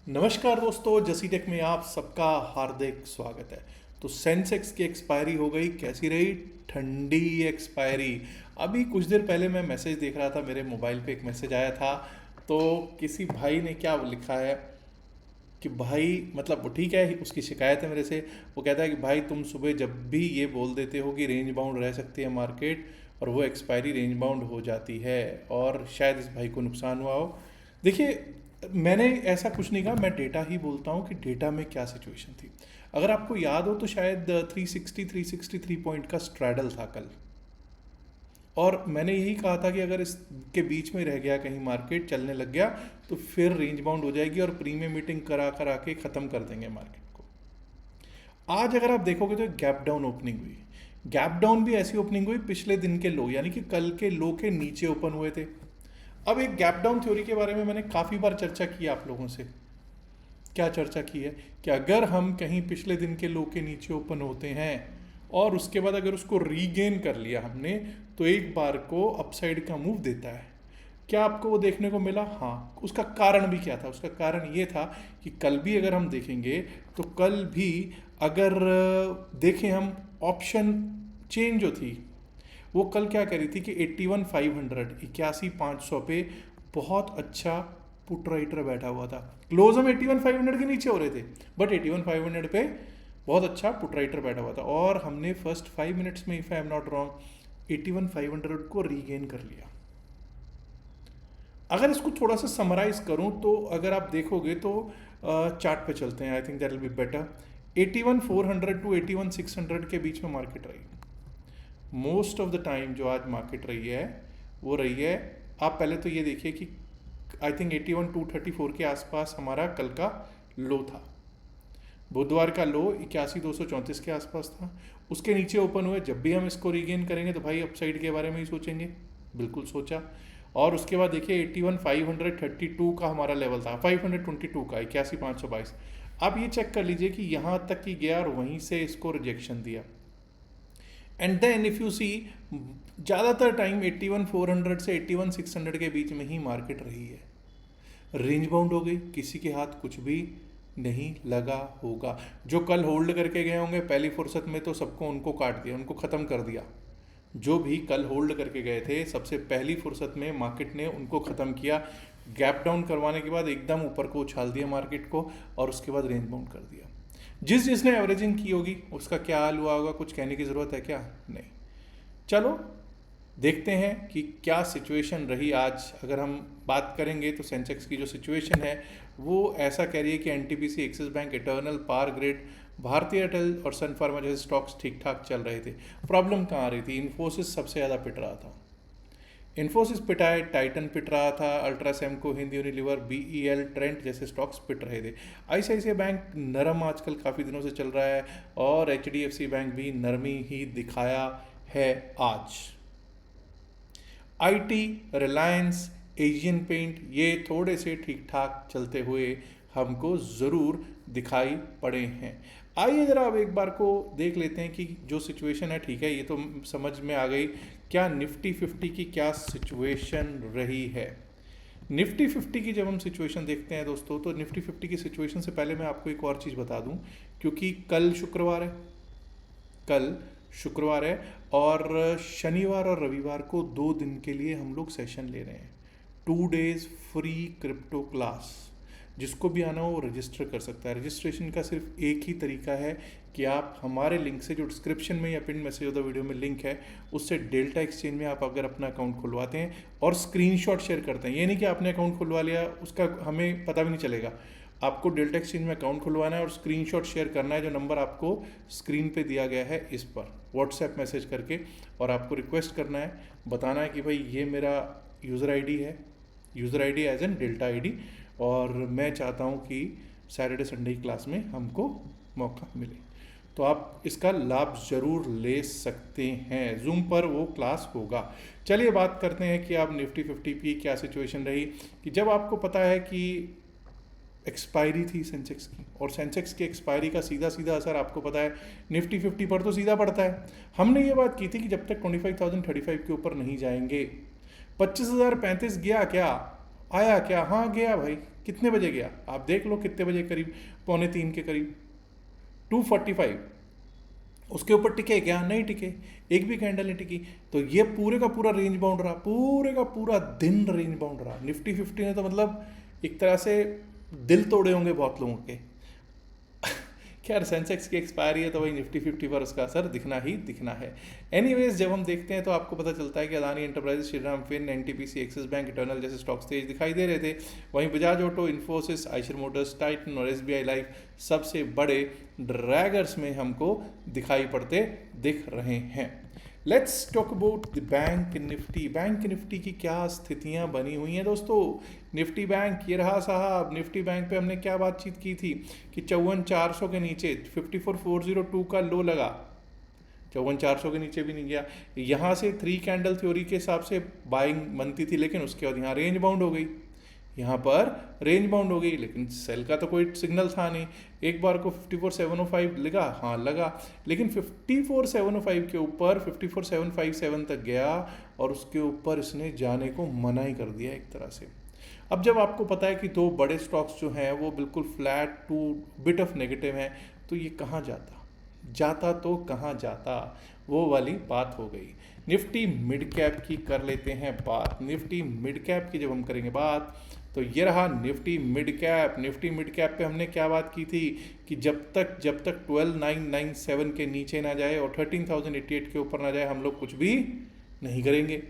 नमस्कार दोस्तों, जसी टेक में आप सबका हार्दिक स्वागत है। तो सेंसेक्स की एक्सपायरी हो गई, कैसी रही? ठंडी एक्सपायरी। अभी कुछ देर पहले मैं मैसेज देख रहा था, मेरे मोबाइल पे एक मैसेज आया था। तो किसी भाई ने क्या लिखा है कि भाई, मतलब वो ठीक है, उसकी शिकायत है मेरे से। वो कहता है कि भाई तुम सुबह जब भी ये बोल देते हो कि रेंज बाउंड रह सकती है मार्केट, और वो एक्सपायरी रेंज बाउंड हो जाती है, और शायद इस भाई को नुकसान हुआ हो। देखिए, मैंने ऐसा कुछ नहीं कहा, मैं डेटा ही बोलता हूँ कि डेटा में क्या सिचुएशन थी। अगर आपको याद हो तो शायद 363 पॉइंट का स्ट्रैडल था कल, और मैंने यही कहा था कि अगर इसके बीच में रह गया, कहीं मार्केट चलने लग गया, तो फिर रेंज बाउंड हो जाएगी और प्रीमियम मीटिंग करा करा के ख़त्म कर देंगे मार्केट को। आज अगर आप देखोगे तो एक गैप डाउन ओपनिंग हुई। गैप डाउन भी ऐसी ओपनिंग हुई, पिछले दिन के लो यानी कि कल के लो के नीचे ओपन हुए थे। अब एक गैप डाउन थ्योरी के बारे में मैंने काफ़ी बार चर्चा की है आप लोगों से। क्या चर्चा की है कि अगर हम कहीं पिछले दिन के लो के नीचे ओपन होते हैं और उसके बाद अगर उसको रीगेन कर लिया हमने, तो एक बार को अपसाइड का मूव देता है। क्या आपको वो देखने को मिला? हाँ। उसका कारण भी क्या था? उसका कारण ये था कि कल भी अगर हम देखेंगे तो कल भी अगर देखें हम, ऑप्शन चेन जो थी वो कल क्या करी थी कि 81,500, 81,500 पे बहुत अच्छा पुट राइटर बैठा हुआ था। क्लोज हम 81,500 के नीचे हो रहे थे, बट 81,500 पे बहुत अच्छा पुट राइटर बैठा हुआ था, और हमने फर्स्ट 5 मिनट्स में, if I am not wrong, 81,500 को रीगेन कर लिया। अगर इसको थोड़ा सा समराइज करूं तो अगर आप देखोगे तो चार्ट पे चलते हैं, I think that will be better. 81,400 to 81,600 के बीच में मार्केट रही मोस्ट ऑफ द टाइम। जो आज मार्केट रही है वो रही है, आप पहले तो ये देखिए कि आई थिंक 81,234 के आसपास हमारा कल का लो था। बुधवार का लो 81,234 के आसपास था। उसके नीचे ओपन हुए। जब भी हम इसको रीगेन करेंगे तो भाई अपसाइड के बारे में ही सोचेंगे, बिल्कुल सोचा। और उसके बाद देखिए 81,532 का हमारा लेवल था, 522 का, 81,522। आप ये चेक कर लीजिए कि यहाँ तक ही गया और वहीं से इसको रिजेक्शन दिया। And then if you see, ज़्यादातर टाइम 81,400 से 81,600 के बीच में ही मार्केट रही है। रेंज बाउंड हो गई, किसी के हाथ कुछ भी नहीं लगा होगा। जो कल होल्ड करके गए होंगे पहली फुर्सत में, तो सबको उनको काट दिया, उनको ख़त्म कर दिया। जो भी कल होल्ड करके गए थे, सबसे पहली फुर्सत में मार्केट ने उनको ख़त्म किया। गैप डाउन करवाने के बाद एकदम ऊपर को उछाल दिया मार्केट को, और उसके बाद रेंज बाउंड कर दिया। जिसने एवरेजिंग की होगी उसका क्या हाल हुआ होगा, कुछ कहने की ज़रूरत है क्या? नहीं। चलो देखते हैं कि क्या सिचुएशन रही आज। अगर हम बात करेंगे तो सेंसेक्स की जो सिचुएशन है वो ऐसा कह रही है कि NTPC, Axis bank, eternal, power grid, भारतीय एयरटेल और सन फार्मा जैसे स्टॉक्स ठीक ठाक चल रहे थे। प्रॉब्लम कहाँ आ रही थी? इन्फोसिस सबसे ज़्यादा पिट रहा था। इन्फोसिस पिटा है, टाइटन पिट रहा था, अल्ट्रासेमको, हिंद यूनिलीवर, बीईएल, ट्रेंट जैसे स्टॉक्स पिट रहे थे। आईसीआईसीआई बैंक नरम आजकल काफ़ी दिनों से चल रहा है, और एचडीएफसी बैंक भी नरमी ही दिखाया है आज। आईटी, रिलायंस, एशियन पेंट, ये थोड़े से ठीक ठाक चलते हुए हमको ज़रूर दिखाई पड़े हैं। आइए ज़रा अब एक बार को देख लेते हैं कि जो सिचुएशन है, ठीक है, ये तो समझ में आ गई। क्या निफ्टी 50 की क्या सिचुएशन रही है? निफ्टी 50 की जब हम सिचुएशन देखते हैं दोस्तों, तो निफ्टी 50 की सिचुएशन से पहले मैं आपको एक और चीज़ बता दूं, क्योंकि कल शुक्रवार है, कल शुक्रवार है, और शनिवार और रविवार को 2 दिन के लिए हम लोग सेशन ले रहे हैं। 2 डेज फ्री क्रिप्टो क्लास। जिसको भी आना हो वो रजिस्टर कर सकता है। रजिस्ट्रेशन का सिर्फ एक ही तरीका है कि आप हमारे लिंक से, जो डिस्क्रिप्शन में या पिन मैसेज होता वीडियो में लिंक है, उससे डेल्टा एक्सचेंज में आप अगर अपना अकाउंट खुलवाते हैं और स्क्रीनशॉट शेयर करते हैं, ये नहीं कि आपने अकाउंट खुलवा लिया उसका हमें पता भी नहीं चलेगा। आपको डेल्टा एक्सचेंज में अकाउंट खुलवाना है और स्क्रीनशॉट शेयर करना है, जो नंबर आपको स्क्रीन पे दिया गया है इस पर व्हाट्सएप मैसेज करके, और आपको रिक्वेस्ट करना है, बताना है कि भाई ये मेरा यूज़र आईडी है, user ID as an delta ID, और मैं चाहता हूँ कि सैटरडे संडे की क्लास में हमको मौका मिले। तो आप इसका लाभ ज़रूर ले सकते हैं। जूम पर वो क्लास होगा। चलिए बात करते हैं कि आप निफ्टी 50 की क्या सिचुएशन रही, कि जब आपको पता है कि एक्सपायरी थी सेंसेक्स की, और सेंसेक्स की एक्सपायरी का सीधा सीधा असर आपको पता है निफ्टी 50 पर तो सीधा पड़ता है। हमने ये बात की थी कि जब तक 25,035 के ऊपर नहीं जाएंगे, 25,035 गया क्या? आया क्या? हाँ गया भाई, कितने बजे गया आप देख लो, कितने बजे करीब, 2:45 के करीब 245, उसके ऊपर टिके क्या? नहीं टिके, एक भी कैंडल नहीं टिकी। तो ये पूरे का पूरा रेंज बाउंड रहा, पूरे का पूरा दिन रेंज बाउंड रहा। निफ्टी 50 ने तो मतलब एक तरह से दिल तोड़े होंगे बहुत लोगों के। खैर सेंसेक्स की एक्सपायरी है तो वही निफ्टी 50 पर उसका असर दिखना ही दिखना है। एनीवेज जब हम देखते हैं तो आपको पता चलता है कि Adani enterprises, Shriram fin, NTPC, Axis bank, Eternal जैसे स्टॉक्स तेज दिखाई दे रहे थे। वहीं Bajaj auto, Infosys, Eicher motors, Titan और एसबीआई लाइफ सबसे बड़े ड्रैगर्स में हमको दिखाई पड़ते दिख रहे हैं। Let's talk about the bank Nifty. Bank Nifty की क्या स्थितियां बनी हुई हैं दोस्तों। निफ्टी बैंक ये रहा साहब। निफ्टी बैंक पे हमने क्या बातचीत की थी कि 54,400 के नीचे 54,402 का लो लगा, 54,400 के नीचे भी नहीं गया। यहाँ से 3 कैंडल थ्योरी के हिसाब से बाइंग बनती थी, लेकिन उसके बाद यहाँ रेंज बाउंड हो गई, यहाँ पर रेंज बाउंड हो गई, लेकिन सेल का तो कोई सिग्नल था नहीं। एक बार को 54,705 लगा, हाँ लगा, लेकिन 54,705 के ऊपर 54,757 तक गया और उसके ऊपर इसने जाने को मना ही कर दिया एक तरह से। अब जब आपको पता है कि 2 बड़े स्टॉक्स जो हैं वो बिल्कुल flat two bit of negative हैं, तो ये कहाँ जाता तो कहाँ जाता, वो वाली बात हो गई। निफ्टी मिड कैप की कर लेते हैं बात। निफ्टी मिड कैप की जब हम करेंगे बात तो ये रहा Nifty mid cap. Nifty mid cap पे हमने क्या बात की थी कि जब तक 12,997 के नीचे ना जाए और 13,088 के ऊपर ना जाए हम लोग कुछ भी नहीं करेंगे।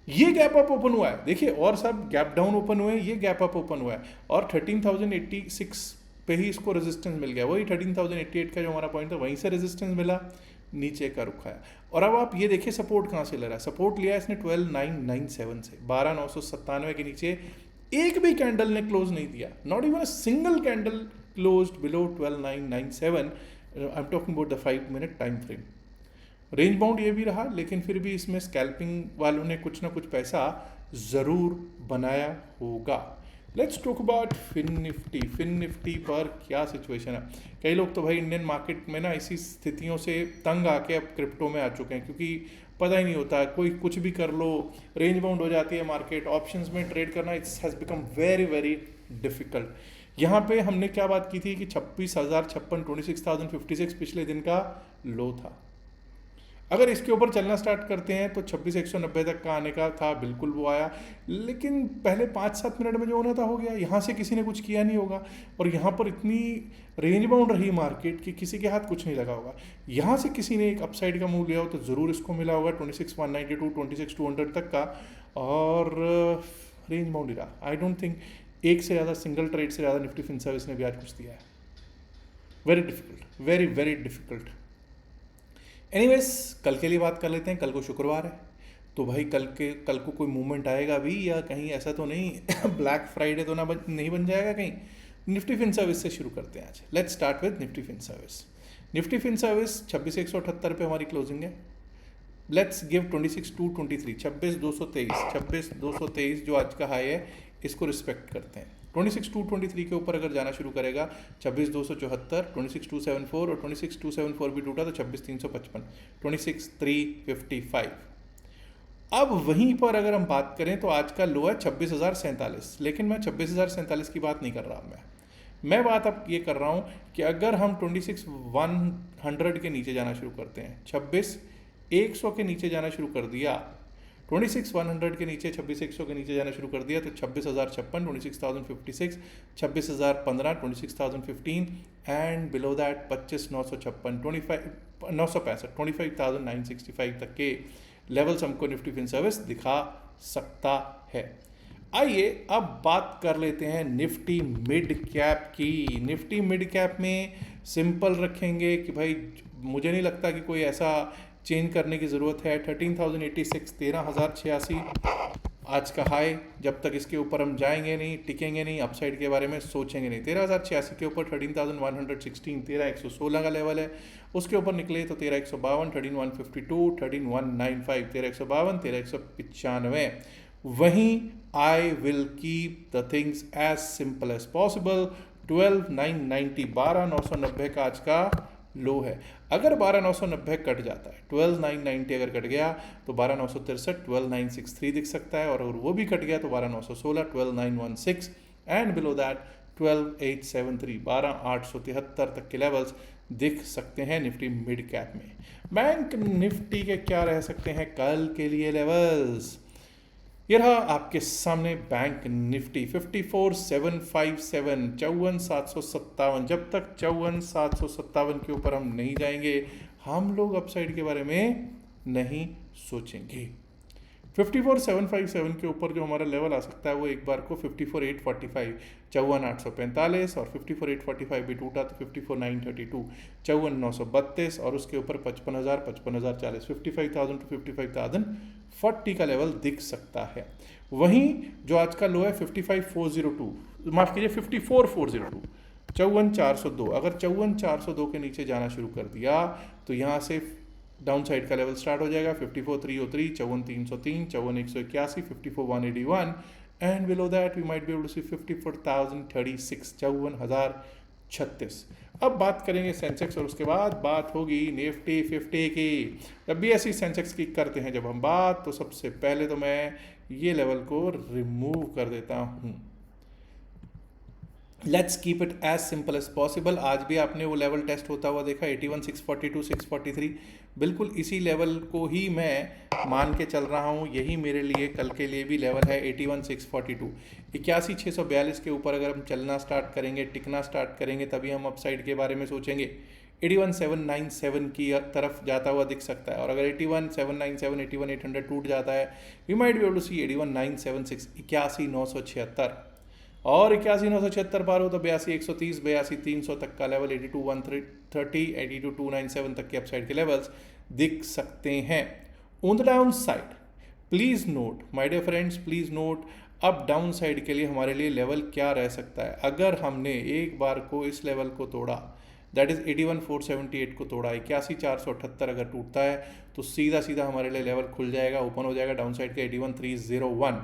ये गैप अप ओपन हुआ है, देखिए, और सब गैप डाउन ओपन हुए, ये गैप अप ओपन हुआ है और 13,086 पे ही इसको रेजिस्टेंस मिल गया। वही 13,088 का जो हमारा पॉइंट था वहीं से रेजिस्टेंस मिला, नीचे का रुख आया। और अब आप ये देखिए सपोर्ट कहाँ से ले रहा है। सपोर्ट लिया इसने 12,997 से, 12,997 के नीचे एक भी कैंडल ने क्लोज नहीं दिया, not even a single candle closed below 12,997। I am talking about the 5 minute time frame. Range bound ये भी रहा, लेकिन फिर भी इसमें स्कैल्पिंग वालों ने कुछ ना कुछ पैसा ज़रूर बनाया होगा। Let's talk about fin Nifty. Fin Nifty पर क्या सिचुएशन है। कई लोग तो भाई इंडियन मार्केट में ना इसी स्थितियों से तंग आके अब क्रिप्टो में आ चुके हैं, क्योंकि पता ही नहीं होता, कोई कुछ भी कर लो, रेंज बाउंड हो जाती है मार्केट, ऑप्शंस में ट्रेड करना it's has become very very difficult. यहाँ पे हमने क्या बात की थी कि 26,056 26,056 पिछले दिन का लो था। अगर इसके ऊपर चलना स्टार्ट करते हैं तो 26,190 तक का आने का था, बिल्कुल वो आया, लेकिन पहले 5-7 मिनट में जो होना था हो गया। यहाँ से किसी ने कुछ किया नहीं होगा और यहाँ पर इतनी रेंज बाउंड रही मार्केट कि किसी के हाथ कुछ नहीं लगा होगा। यहाँ से किसी ने एक अपसाइड का मूव लिया हो तो ज़रूर इसको मिला होगा 26,192 26,200 तक का, और रेंज बाउंड ही रहा। आई डोंट थिंक एक से ज़्यादा सिंगल ट्रेड से ज़्यादा निफ्टी फिन सर्विस ने भी आज कुछ दिया है। Very difficult, very very difficult. Anyways कल के लिए बात कर लेते हैं। कल को शुक्रवार है तो भाई कल को कोई मूवमेंट आएगा भी या कहीं ऐसा तो नहीं ब्लैक फ्राइडे तो नहीं बन जाएगा कहीं। निफ्टी फिन सर्विस से शुरू करते हैं आज। Let's start with Nifty fin service. Nifty fin service 26,178 पे हमारी क्लोजिंग है। लेट्स गिव 26,223, 26,223 जो आज का हाई है इसको रिस्पेक्ट करते हैं। 26,223 के ऊपर अगर जाना शुरू करेगा 26,274, 26,274 और 26,274 भी टूटा तो 26,355, 26,355। अब वहीं पर अगर हम बात करें तो आज का लो है 26,047, लेकिन मैं 26,047 की बात नहीं कर रहा। मैं बात अब ये कर रहा हूँ कि अगर हम 26,100 के नीचे जाना शुरू करते हैं, 26,100 के नीचे जाना शुरू कर दिया, 26,100 के नीचे 26,100 के नीचे जाना शुरू कर दिया तो 26,056, 26,056, 26,015, 26,015 एंड बिलो दैट 25,956, 25,965, 25,965 तक के लेवल्स हमको निफ्टी फिन सर्विस दिखा सकता है। आइए अब बात कर लेते हैं निफ्टी मिड कैप की। निफ्टी मिड कैप में सिंपल रखेंगे कि भाई मुझे नहीं लगता कि कोई ऐसा चेंज करने की ज़रूरत है। 13,086, 13,086 आज का हाई, जब तक इसके ऊपर हम जाएंगे नहीं, टिकेंगे नहीं, अपसाइड के बारे में सोचेंगे नहीं। 13,086 के ऊपर 13,116, 13,116 का लेवल है। उसके ऊपर निकले तो 13,152, 13,152, 13,195, 13,152, 13,195। वहीं I will keep the things as simple as possible. 12,990, 12,990 का आज का लो है। अगर 12,990 कट जाता है, 12,990 अगर कट गया तो 12,963, 12,963 दिख सकता है, और अगर वो भी कट गया तो 12,916, 12,916 एंड बिलो दैट 12,873 12,873 तक के लेवल्स दिख सकते हैं निफ्टी मिड कैप में। बैंक निफ्टी के क्या रह सकते हैं कल के लिए लेवल्स? ये रहा आपके सामने बैंक निफ्टी 54,757 54,757। जब तक 54,757 के ऊपर हम नहीं जाएंगे हम लोग अपसाइड के बारे में नहीं सोचेंगे। 54,757 के ऊपर जो हमारा लेवल आ सकता है वो एक बार को 54,845 54,845 और 54,845 भी टूटा तो 54,932 54,932 और उसके ऊपर 55,000 55,040 55,000 टू 55,040 का लेवल दिख सकता है। वहीं जो आज का लो है 55,402 माफ़ कीजिए 54,402 54,402 अगर 54,402 के नीचे जाना शुरू कर दिया तो यहाँ से डाउन साइड का लेवल स्टार्ट हो जाएगा 54,303 54,303 54,181 54,181 and below that we might be able to see 54,036 54,036। अब बात करेंगे सेंसेक्स और उसके बाद बात होगी निफ्टी 50 की। जब भी ऐसी सेंसेक्स की करते हैं जब हम बात तो सबसे पहले तो मैं ये लेवल को रिमूव कर देता हूँ। Let's keep it as simple as possible. आज भी आपने वो लेवल टेस्ट होता हुआ देखा 81,642 643, बिल्कुल इसी लेवल को ही मैं मान के चल रहा हूँ। यही मेरे लिए कल के लिए भी लेवल है 81,642 81,642 के ऊपर अगर हम चलना स्टार्ट करेंगे टिकना स्टार्ट करेंगे तभी हम अपसाइड के बारे में सोचेंगे। 81,797 की तरफ जाता हुआ दिख सकता है और अगर 81,797 81,800 टूट जाता है we might be able to see 81,976 81,976 और 81,976 पार हो तो 82,130 82,300 तक का लेवल 82,130 82,297 तक के अपसाइड के लेवल्स दिख सकते हैं। On the down side please note my dear friends please note up down side के लिए हमारे लिए लेवल क्या रह सकता है। अगर हमने एक बार को इस लेवल को तोड़ा दैट इज 81,478 को तोड़ा 81,478 अगर टूटता है तो सीधा सीधा हमारे लिए लेवल खुल जाएगा ओपन हो जाएगा डाउन साइड का 81,301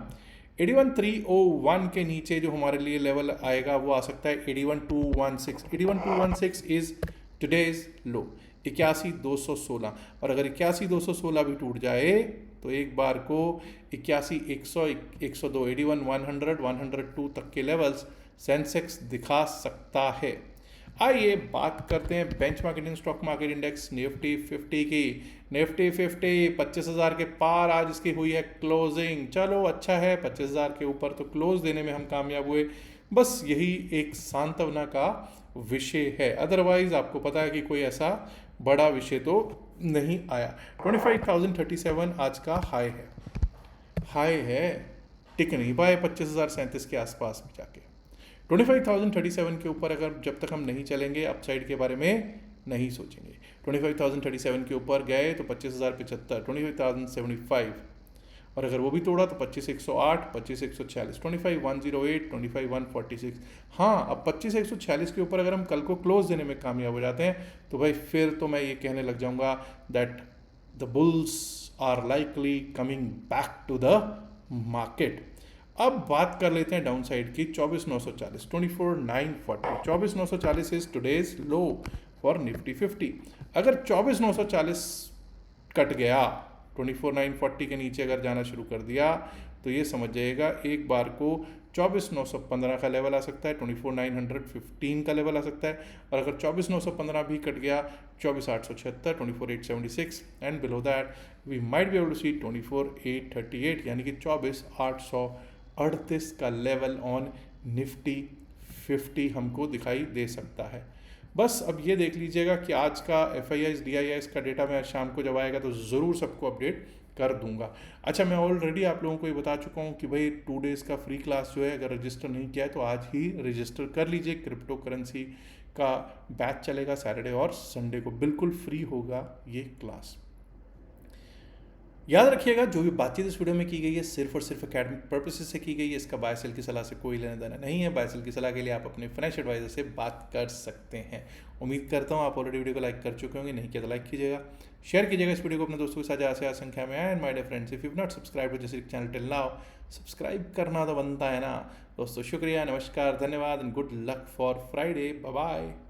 81,301 के नीचे जो हमारे लिए लेवल आएगा वो आ सकता है 81,216 81,216 इज टुडेज लो 81,216 और अगर 81,216 भी टूट जाए तो एक बार को 81,100 102 81,100 102 तक के लेवल्स सेंसेक्स दिखा सकता है। आइए बात करते हैं benchmark Indian stock market index Nifty 50 की। निफ्टी 50 25,000 के पार आज इसकी हुई है क्लोजिंग। चलो अच्छा है 25,000 के ऊपर तो क्लोज देने में हम कामयाब हुए, बस यही एक सांत्वना का विषय है। अदरवाइज आपको पता है कि कोई ऐसा बड़ा विषय तो नहीं आया। 25,037 आज का हाई है टिक नहीं पाए 25,037 के आसपास में जाके। 25,037 के ऊपर अगर जब तक हम नहीं चलेंगे अपसाइड के बारे में नहीं सोचेंगे। 25,037 के ऊपर गए तो 25,075 25,075 और अगर वो भी तोड़ा तो 25,108 25,146 25,108 25,146। हाँ अब 25,146 के ऊपर अगर हम कल को क्लोज देने में कामयाब हो जाते हैं तो भाई फिर तो मैं ये कहने लग जाऊंगा that the bulls are likely coming back to the market. अब बात कर लेते हैं डाउन साइड की 24,940 24,940 24,940 is today's low for Nifty 50। अगर 24,940 कट गया 24,940 के नीचे अगर जाना शुरू कर दिया तो ये समझ जाइएगा एक बार को 24,915 का लेवल आ सकता है 24,915 का लेवल आ सकता है और अगर 24,915 भी कट गया 24,876 24,876 and below that we might be able to see 24,838 यानी कि 24,838 का लेवल ऑन निफ्टी 50 हमको दिखाई दे सकता है। बस अब ये देख लीजिएगा कि आज का FIIs DIIs का डेटा मैं शाम को जब आएगा तो ज़रूर सबको अपडेट कर दूंगा। अच्छा मैं ऑलरेडी आप लोगों को ये बता चुका हूँ कि भाई 2 डेज़ का फ्री क्लास जो है अगर रजिस्टर नहीं किया है तो आज ही रजिस्टर कर लीजिए। क्रिप्टो करेंसी का बैच चलेगा सैटरडे और संडे को, बिल्कुल फ्री होगा ये क्लास। याद रखिएगा जो भी बातचीत इस वीडियो में की गई है सिर्फ और सिर्फ एकेडमिक पर्पसेस से की गई है। इसका बाय सेल की सलाह से कोई लेना देना नहीं है। बाय सेल की सलाह के लिए आप अपने फाइनेंशियल एडवाइजर से बात कर सकते हैं। उम्मीद करता हूँ आप ऑलरेडी वीडियो को लाइक कर चुके होंगे, नहीं किया तो लाइक कीजिएगा, शेयर कीजिएगा इस वीडियो को अपने दोस्तों के साथ ज़्यादा से ज़्यादा संख्या में। And my dear friends if you not subscribe to this channel till now, subscribe करना तो बनता है ना दोस्तों। शुक्रिया, नमस्कार, धन्यवाद and good luck for Friday. Bye bye.